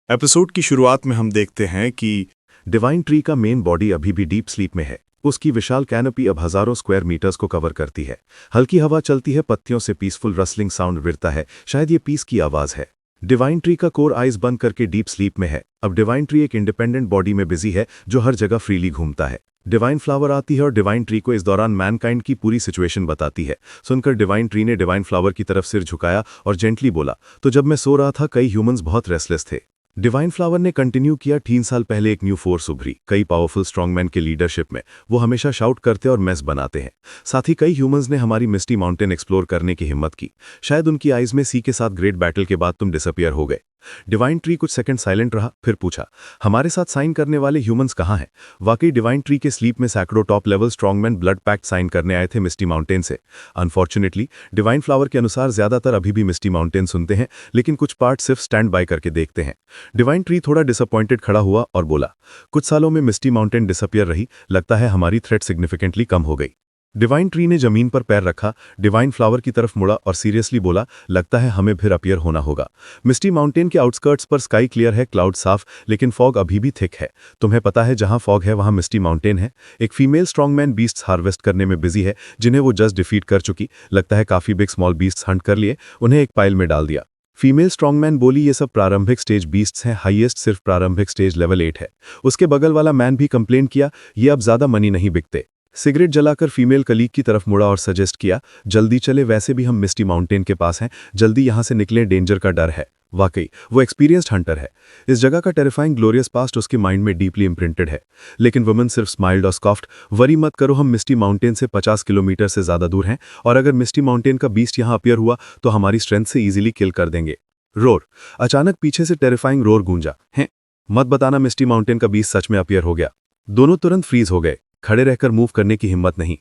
Episode की शुरुआत में हम देखते हैं कि डिवाइन ट्री का मेन बॉडी अभी भी डीप स्लीप में है। उसकी विशाल कैनोपी अब हजारों स्क्वायर मीटर्स को कवर करती है। हल्की हवा चलती है, पत्तियों से पीसफुल रसलिंग साउंड गिरता है, शायद ये पीस की आवाज है। डिवाइन ट्री का कोर आइज बंद करके डीप स्लीप में है। अब डिवाइन ट्री एक इंडिपेंडेंट बॉडी में बिजी है जो हर जगह फ्रीली घूमता है। डिवाइन फ्लावर आती है और डिवाइन ट्री को इस दौरान मैनकाइंड की पूरी सिचुएशन बताती है। सुनकर डिवाइन ट्री ने डिवाइन फ्लावर की तरफ सिर झुकाया और जेंटली बोला, तो जब मैं सो रहा था कई ह्यूमंस बहुत रेस्टलेस थे। डिवाइन फ्लावर ने कंटिन्यू किया, 3 साल पहले एक न्यू फोर्स उभरी, कई पावरफुल स्ट्रांगमैन के लीडरशिप में। वो हमेशा शाउट करते और मेस बनाते हैं। साथ ही कई ह्यूमंस ने हमारी मिस्टी माउंटेन एक्सप्लोर करने की हिम्मत की। शायद उनकी आइज में सी के साथ ग्रेट बैटल के बाद तुम डिसअपियर हो गए। डिवाइन ट्री कुछ सेकंड साइलेंट रहा, फिर पूछा, हमारे साथ साइन करने वाले ह्यूमंस कहाँ हैं? वाकई डिवाइन ट्री के स्लीप में सैकड़ों top level strongman blood pact sign करने आए थे मिस्टी माउंटेन से। अनफॉर्चुनेटली डिवाइन फ्लावर के अनुसार ज्यादातर अभी भी मिस्टी माउंटेन सुनते हैं, लेकिन कुछ पार्ट सिर्फ स्टैंड बाय करके देखते हैं। डिवाइन ट्री थोड़ा डिसअपॉइंटेड खड़ा हुआ और बोला, कुछ सालों में मिस्टी माउंटेन डिसअपियर रही, लगता है हमारी थ्रेट सिग्निफिकेंटली कम हो गई। डिवाइन ट्री ने जमीन पर पैर रखा, डिवाइन फ्लावर की तरफ मुड़ा और सीरियसली बोला, लगता है हमें फिर अपीयर होना होगा। मिस्टी माउंटेन के आउटस्कर्ट्स पर स्काई क्लियर है, क्लाउड साफ, लेकिन फॉग अभी भी थिक है। तुम्हें पता है जहां फॉग है वहां मिस्टी माउंटेन है। एक फीमेल स्ट्रांगमैन बीस्ट्स हार्वेस्ट करने में बिजी है, जिन्हें वो जस्ट डिफीट कर चुकी। लगता है काफी बिग स्मॉल बीस्ट्स हंट कर लिए, उन्हें एक पाइल में डाल दिया। फीमेल स्ट्रांगमैन बोली, ये सब प्रारंभिक स्टेज बीस्ट्स हैं, हाईएस्ट सिर्फ प्रारंभिक स्टेज लेवल 8 है। उसके बगल वाला मैन भी कंप्लेन किया, ये अब ज्यादा मनी नहीं बिकते। सिगरेट जलाकर फीमेल कलीग की तरफ मुड़ा और सजेस्ट किया, जल्दी चले, वैसे भी हम मिस्टी माउंटेन के पास हैं, जल्दी यहां से निकलें, डेंजर का डर है। वाकई वो एक्सपीरियंस्ड हंटर है। इस जगह का टेरिफाइंग ग्लोरियस पास्ट उसके माइंड में डीपली इंप्रिंटेड है। लेकिन वुमन सिर्फ स्माइल्ड और स्कॉफ्ट, वरी मत करो, हम मिस्टी माउंटेन से 50 किलोमीटर से ज्यादा दूर हैं, और अगर मिस्टी माउंटेन का बीस्ट यहां अपीयर हुआ तो हमारी स्ट्रेंथ से इजीली किल कर देंगे। रोर। अचानक पीछे से टेरिफाइंग रोर गूंजा, हैं, मत बताना मिस्टी माउंटेन का बीस्ट सच में अपीयर हो गया। दोनों तुरंत फ्रीज हो गए, खड़े रहकर मूव करने की हिम्मत नहीं।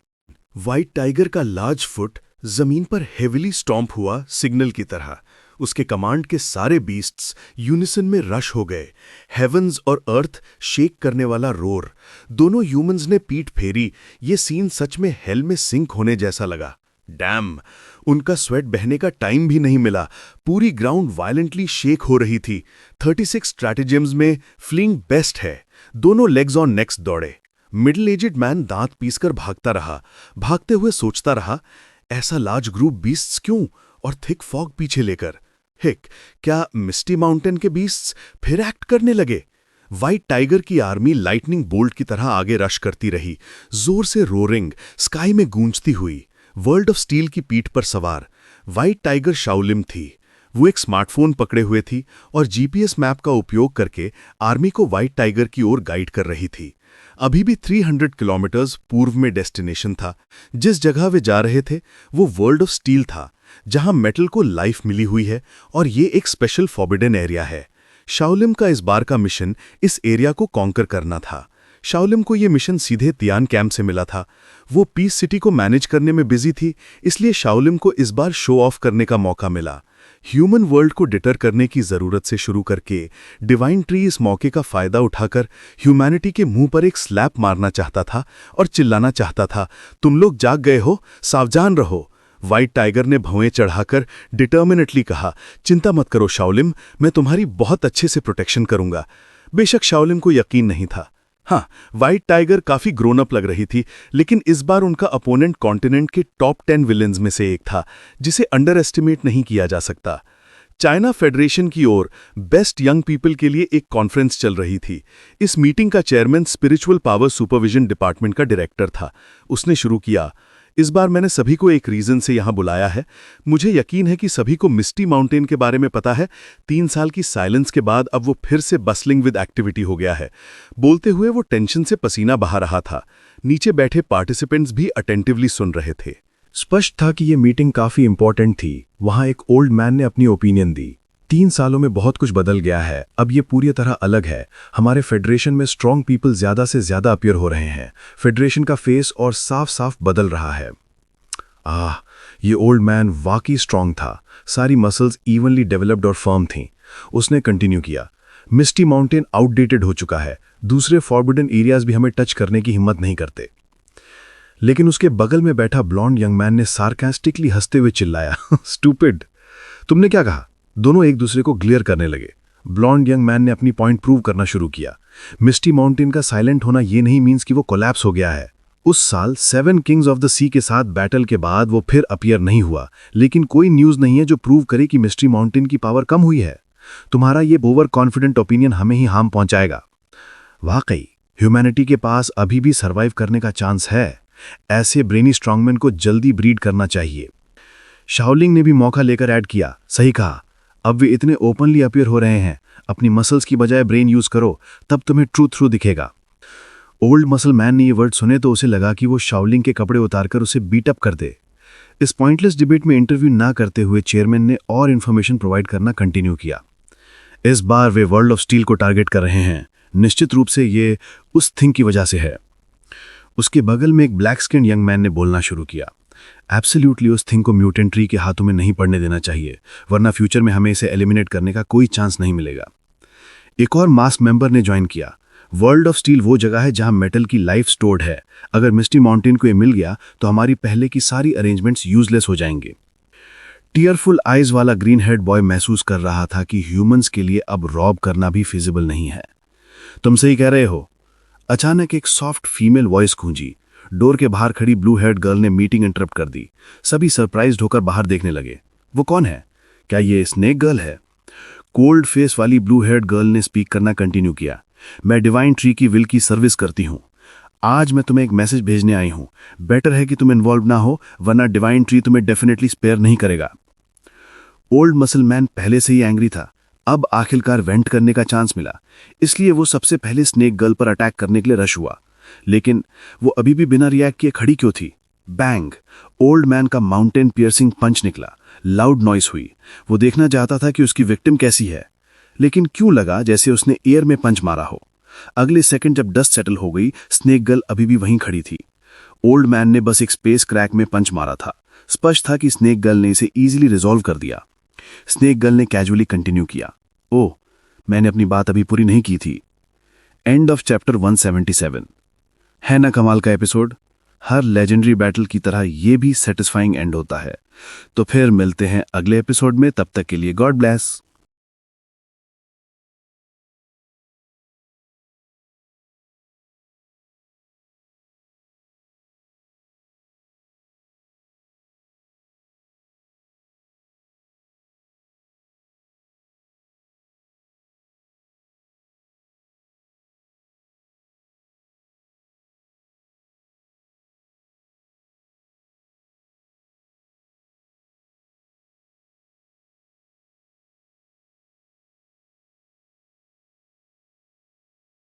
व्हाइट टाइगर का लार्ज फुट जमीन पर हेविली स्टॉम्प हुआ, सिग्नल की तरह। उसके कमांड के सारे बीस्ट्स यूनिसन में रश हो गए। हेवंस और अर्थ शेक करने वाला रोर। दोनों ह्यूमंस ने पीठ फेरी। ये सीन सच में हेल में सिंक होने जैसा लगा। डैम, उनका स्वेट बहने का टाइम भी नहीं मिला। पूरी ग्राउंड वायलेंटली शेक हो रही थी। 36 स्ट्रैटेजम्स में फ्लिंग बेस्ट है। दोनों लेग्स ऑन नेक्स्ट दौड़े। मिडिल एजेड मैन दांत पीसकर भागता रहा। भागते हुए सोचता रहा, ऐसा लार्ज ग्रुप बीस्ट्स क्यों, और थिक फॉग पीछे लेकर। हिक, क्या मिस्टी माउंटेन के बीस्ट्स फिर एक्ट करने लगे? व्हाइट टाइगर की आर्मी लाइटनिंग बोल्ट की तरह आगे रश करती रही, जोर से रोरिंग, स्काई में गूंजती हुई। वर्ल्ड ऑफ स्टील की पीठ पर सवार व्हाइट टाइगर शाओलिम थी। वो एक स्मार्टफोन पकड़े हुए थी और जीपीएस मैप का उपयोग करके आर्मी को व्हाइट टाइगर की ओर गाइड कर रही थी। अभी भी 300 किलोमीटर्स पूर्व में डेस्टिनेशन था। जिस जगह वे जा रहे थे वो वर्ल्ड ऑफ स्टील था, जहां मेटल को लाइफ मिली हुई है, और ये एक स्पेशल फॉरबिडन एरिया है। शाओलिम का इस बार का मिशन इस एरिया को कॉन्कर करना था। शाओलिम को ये मिशन सीधे तियान कैंप से मिला था। वो पीस सिटी को मैनेज करने में बिजी थी, इसलिए शाओलिम को इस बार शो ऑफ करने का मौका मिला। ह्यूमन वर्ल्ड को डिटर करने की जरूरत से शुरू करके डिवाइन ट्री इस मौके का फायदा उठाकर ह्यूमैनिटी के मुंह पर एक स्लैप मारना चाहता था और चिल्लाना चाहता था, तुम लोग जाग गए हो, सावधान रहो। व्हाइट टाइगर ने भौएं चढ़ाकर डिटर्मिनेटली कहा, चिंता मत करो शाओलिम, मैं तुम्हारी बहुत अच्छे से प्रोटेक्शन करूंगा। बेशक शाओलिम को यकीन नहीं था। हाँ, व्हाइट टाइगर काफी ग्रोन अप लग रही थी, लेकिन इस बार उनका अपोनेंट कॉन्टिनेंट के टॉप 10 विलेंस में से एक था, जिसे अंडर एस्टिमेट नहीं किया जा सकता। चाइना फेडरेशन की ओर बेस्ट यंग पीपल के लिए एक कॉन्फ्रेंस चल रही थी। इस मीटिंग का chairman spiritual power supervision department का डायरेक्टर था। उसने शुरू किया, इस बार मैंने सभी को एक रीजन से यहां बुलाया है। मुझे यकीन है कि सभी को मिस्टी माउंटेन के बारे में पता है। 3 साल की साइलेंस के बाद अब वो फिर से बसलिंग विद एक्टिविटी हो गया है। बोलते हुए वो टेंशन से पसीना बहा रहा था। नीचे बैठे पार्टिसिपेंट्स भी अटेंटिवली सुन रहे थे। स्पष्ट था कि ये मीटिंग काफी इंपॉर्टेंट थी। वहां एक ओल्ड मैन ने अपनी ओपिनियन दी। 3 सालों में बहुत कुछ बदल गया है, अब ये पूरी तरह अलग है। हमारे फेडरेशन में स्ट्रॉन्ग पीपल ज्यादा से ज्यादा अपीयर हो रहे हैं। फेडरेशन का फेस और साफ साफ बदल रहा है। ये ओल्ड मैन वाकई स्ट्रॉन्ग था। सारी मसल्स इवनली डेवलप्ड और फर्म थीं। उसने कंटिन्यू किया, मिस्टी माउंटेन आउटडेटेड हो चुका है। दूसरे फॉरबिडन एरियाज भी हमें टच करने की हिम्मत नहीं करते। लेकिन उसके बगल में बैठा ब्लॉन्ड यंग मैन ने सार्कास्टिकली हंसते हुए चिल्लाया, स्टूपिड, तुमने क्या कहा? दोनों एक दूसरे को ग्लेयर करने लगे। ब्लॉन्ड यंग मैन ने अपनी पॉइंट प्रूव करना शुरू किया। मिस्टी माउंटेन का साइलेंट होना ये नहीं मीन्स कि वो कोलैप्स हो गया है। उस साल 7 किंग्स ऑफ द सी के साथ बैटल के बाद वो फिर अपीयर नहीं हुआ, लेकिन कोई न्यूज़ नहीं है जो प्रूव करे कि मिस्टी माउंटेन की पावर कम हुई है। तुम्हारा ये ओवर कॉन्फिडेंट ओपिनियन हमें ही हार्म पहुंचाएगा। वाकई ह्यूमैनिटी के पास अभी भी सर्वाइव करने का चांस है। ऐसे ब्रेनी स्ट्रांगमैन को जल्दी ब्रीड करना चाहिए। शाओलिंग ने भी मौका लेकर ऐड किया, सही कहा। अब वे इतने ओपनली अपीयर हो रहे हैं, अपनी मसल्स की बजाय ब्रेन यूज करो, तब तुम्हें ट्रूथ थ्रू दिखेगा। ओल्ड मसल मैन ने ये वर्ड सुने तो उसे लगा कि वो शाओलिंग के कपड़े उतारकर उसे बीट अप कर दे। इस पॉइंटलेस डिबेट में इंटरव्यू ना करते हुए चेयरमैन ने और इन्फॉर्मेशन प्रोवाइड करना कंटिन्यू किया। इस बार वे वर्ल्ड ऑफ स्टील को टारगेट कर रहे हैं। निश्चित रूप से ये उस थिंग की वजह से है। उसके बगल में एक ब्लैक स्किन यंग मैन ने बोलना शुरू किया। एब्सोल्युटली उस थिंग को म्यूटेंट ट्री के हाथों में नहीं पड़ने देना चाहिए, वरना फ्यूचर में हमें इसे एलिमिनेट करने का कोई चांस नहीं मिलेगा। एक और मास मेंबर ने ज्वाइन किया। वर्ल्ड ऑफ स्टील वो जगह है जहां मेटल की लाइफ स्टोर्ड है। अगर मिस्टी माउंटेन को ये मिल गया तो हमारी पहले की सारी अरेंजमेंट्स यूजलेस हो जाएंगे। टीयरफुल आइज वाला ग्रीन हेड बॉय महसूस कर रहा था कि ह्यूमंस के लिए अब रॉब करना भी फिजिबल नहीं है। तुम सही कह रहे हो। अचानक एक सॉफ्ट फीमेल वॉइस गूंजी। डोर के बाहर खड़ी ब्लू हेड गर्ल ने मीटिंग इंटरप्ट कर दी। सभी सरप्राइज्ड होकर बाहर देखने लगे। वो कौन है? क्या ये स्नेक गर्ल है? कोल्ड फेस वाली ब्लू हेड गर्ल ने स्पीक करना कंटिन्यू किया। मैं डिवाइन ट्री की विल की सर्विस करती हूँ। आज मैं तुम्हें एक मैसेज भेजने आई हूँ। बेटर है कि तुम इन्वॉल्व ना हो, वरना डिवाइन ट्री तुम्हें डेफिनेटली स्पेयर नहीं करेगा। ओल्ड मसल मैन पहले से ही एंग्री था। अब आखिरकार वेंट करने का चांस मिला, इसलिए वो सबसे पहले स्नेक गर्ल पर अटैक करने के लिए रश हुआ। लेकिन वो अभी भी बिना रिएक्ट किए खड़ी क्यों थी? बैंग! ओल्ड मैन का माउंटेन पियर्सिंग पंच निकला। लाउड नॉइस हुई। वो देखना चाहता था कि उसकी विक्टिम कैसी है, लेकिन क्यों लगा जैसे उसने एयर में पंच मारा हो। अगले सेकंड जब डस्ट सेटल हो गई, स्नेक गर्ल अभी भी वहीं खड़ी थी। ओल्ड मैन ने बस एक स्पेस क्रैक में पंच मारा था। स्पष्ट था कि स्नेक गर्ल ने इसे इजीली रिजॉल्व कर दिया। स्नेक गर्ल ने कैजुअली कंटिन्यू किया, ओह, मैंने अपनी बात अभी पूरी नहीं की थी। End of chapter 177। है ना कमाल का एपिसोड? हर लेजेंडरी बैटल की तरह ये भी सेटिस्फाइंग एंड होता है। तो फिर मिलते हैं अगले एपिसोड में। तब तक के लिए गॉड ब्लेस।